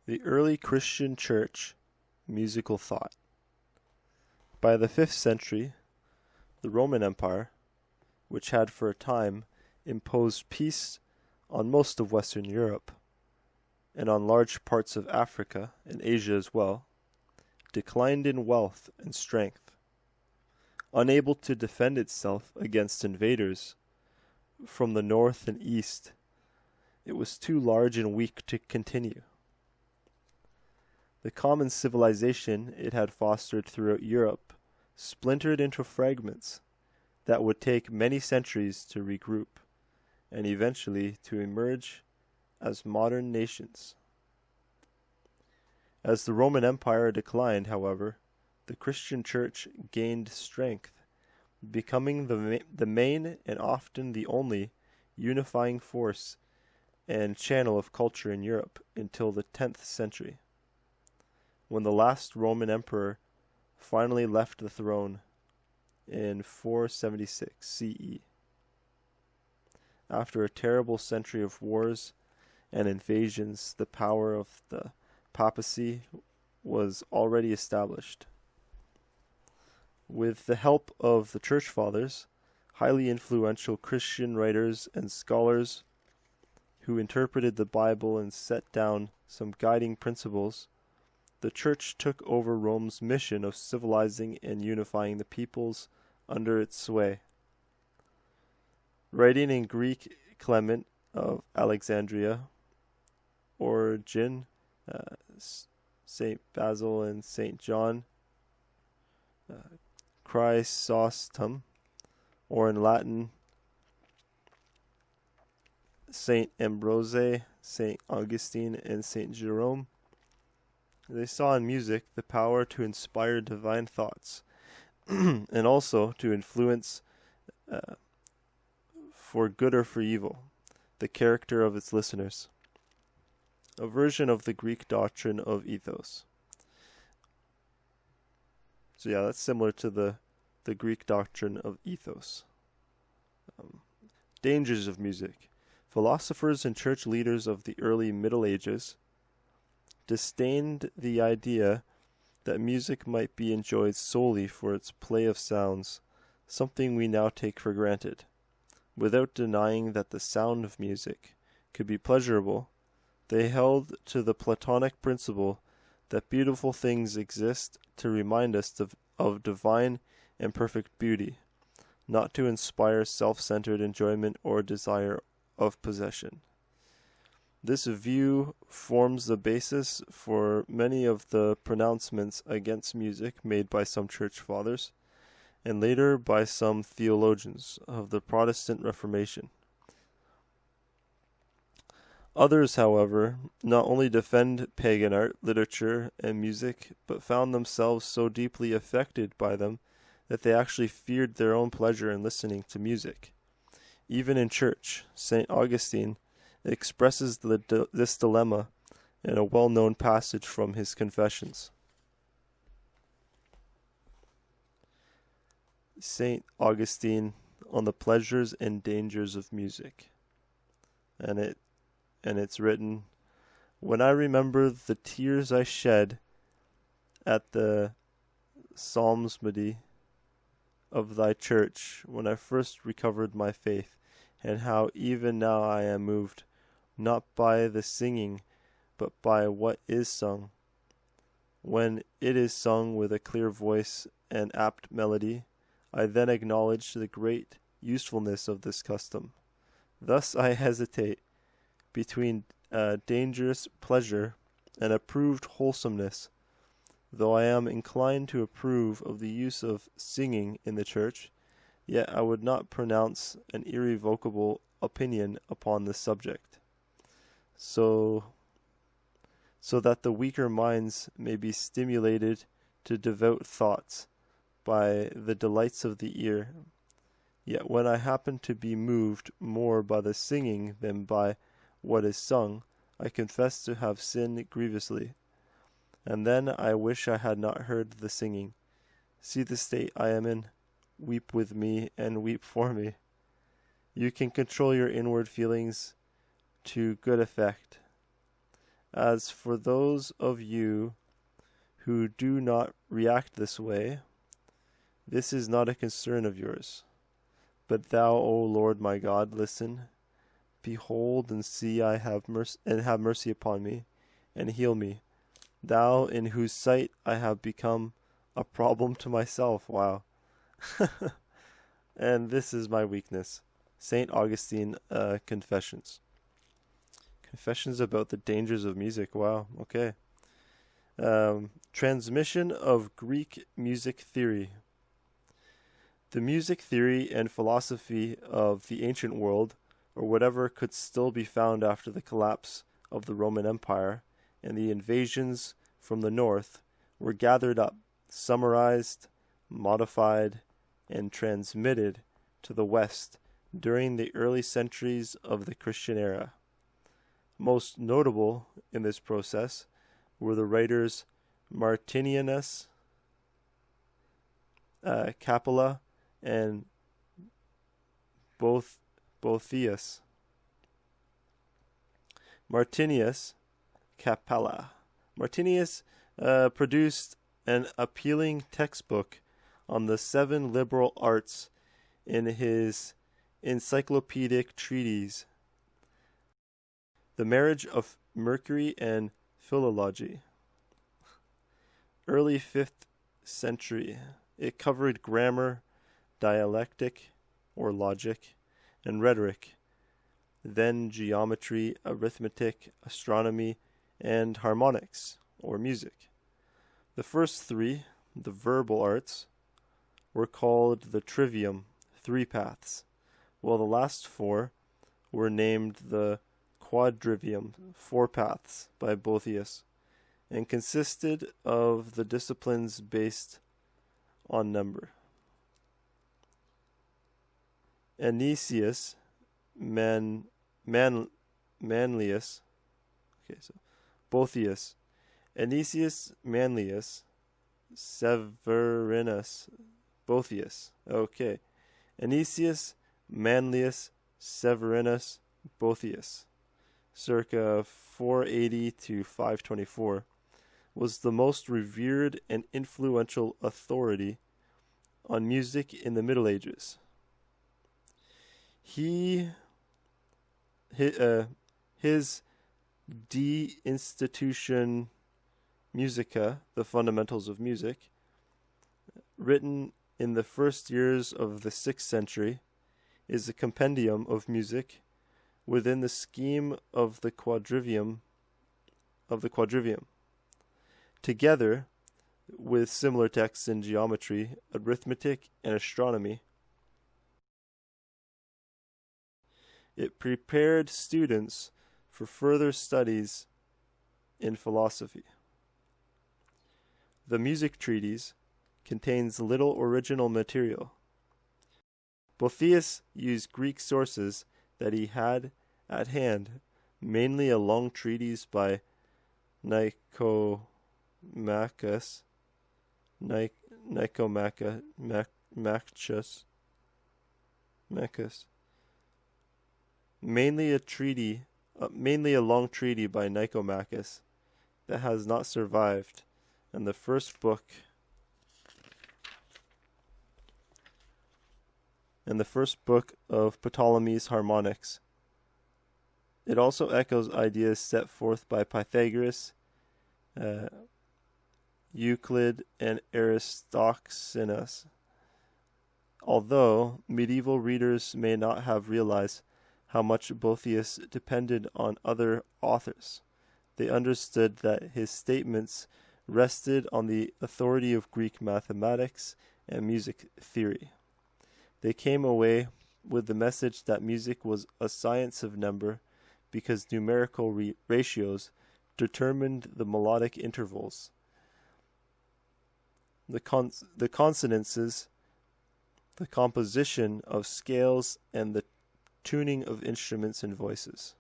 The early Christian church, musical thought. By the 5th century, the Roman Empire, which had for a time imposed peace on most of Western Europe, and on large parts of Africa and Asia as well, declined in wealth and strength. Unable to defend itself against invaders from the north and east, it was too large and weak to continue. The common civilization it had fostered throughout Europe splintered into fragments that would take many centuries to regroup and eventually to emerge as modern nations. As the Roman Empire declined, however, the Christian Church gained strength, becoming the main and often the only unifying force and channel of culture in Europe until the 10th century, when the last Roman emperor finally left the throne in 476 CE. After a terrible century of wars and invasions, the power of the papacy was already established. With the help of the Church Fathers, highly influential Christian writers and scholars who interpreted the Bible and set down some guiding principles, the Church took over Rome's mission of civilizing and unifying the peoples under its sway. Writing in Greek, Clement of Alexandria, Origen, St. Basil and St. John, Chrysostom, or in Latin, St. Ambrose, St. Augustine, and St. Jerome, they saw in music the power to inspire divine thoughts and also to influence, for good or for evil, the character of its listeners. A version of the Greek doctrine of ethos. So yeah, that's similar to the Greek doctrine of ethos. Dangers of music. Philosophers and church leaders of the early Middle Ages disdained the idea that music might be enjoyed solely for its play of sounds, something we now take for granted, without denying that the sound of music could be pleasurable. They held to the Platonic principle that beautiful things exist to remind us of divine and perfect beauty, not to inspire self-centered enjoyment or desire of possession. This view forms the basis for many of the pronouncements against music made by some church fathers, and later by some theologians of the Protestant Reformation. Others, however, not only defend pagan art, literature, and music, but found themselves so deeply affected by them that they actually feared their own pleasure in listening to music. Even in church, St. Augustine expresses this dilemma in a well-known passage from his Confessions. St. Augustine on the pleasures and dangers of music. And it's written, "When I remember the tears I shed at the psalmody of thy church, when I first recovered my faith, and how even now I am moved, not by the singing, but by what is sung. When it is sung with a clear voice and apt melody, I then acknowledge the great usefulness of this custom. Thus I hesitate between dangerous pleasure and approved wholesomeness. Though I am inclined to approve of the use of singing in the church, yet I would not pronounce an irrevocable opinion upon this subject, so that the weaker minds may be stimulated to devout thoughts by the delights of the ear. Yet when I happen to be moved more by the singing than by what is sung, I confess to have sinned grievously. And then I wish I had not heard the singing. See the state I am in. Weep with me and weep for me. You can control your inward feelings to good effect. As for those of you who do not react this way, this is not a concern of yours. But thou, O Lord my God, listen, behold and see I have mercy upon me, and heal me. Thou in whose sight I have become a problem to myself. Wow. And this is my weakness. St. Augustine, Confessions. Confessions about the dangers of music. Wow, okay. Transmission of Greek music theory. The music theory and philosophy of the ancient world, or whatever could still be found after the collapse of the Roman Empire and the invasions from the north, were gathered up, summarized, modified, and transmitted to the West during the early centuries of the Christian era. Most notable in this process were the writers Martinianus, Capella, and Boethius. Martinius Capella. Martinius produced an appealing textbook on the 7 liberal arts in his encyclopedic treatise, The Marriage of Mercury and Philology. Early 5th century. It covered grammar, dialectic or logic, and rhetoric, then geometry, arithmetic, astronomy, and harmonics or music. The first 3, the verbal arts, were called the trivium, 3 paths, while the last 4 were named the quadrivium, 4 paths, by Boethius, and consisted of the disciplines based on number. Anicius Manlius, Boethius, Anicius Manlius, Severinus, Boethius. Okay. Anicius Manlius Severinus Boethius, circa 480 to 524, was the most revered and influential authority on music in the Middle Ages. His De Institution Musica, the Fundamentals of Music, written in the first years of the 6th century, is a compendium of music within the scheme of the quadrivium. Together with similar texts in geometry, arithmetic, and astronomy, it prepared students for further studies in philosophy. The music treatise contains little original material. Boethius used Greek sources that he had at hand, mainly a long treatise by Nicomachus, mainly a long treatise by Nicomachus that has not survived, and the first book of Ptolemy's Harmonics. It also echoes ideas set forth by Pythagoras, Euclid, and Aristoxenus. Although medieval readers may not have realized how much Boethius depended on other authors, they understood that his statements rested on the authority of Greek mathematics and music theory. They came away with the message that music was a science of number because numerical ratios determined the melodic intervals, the consonances, the composition of scales, and the tuning of instruments and voices.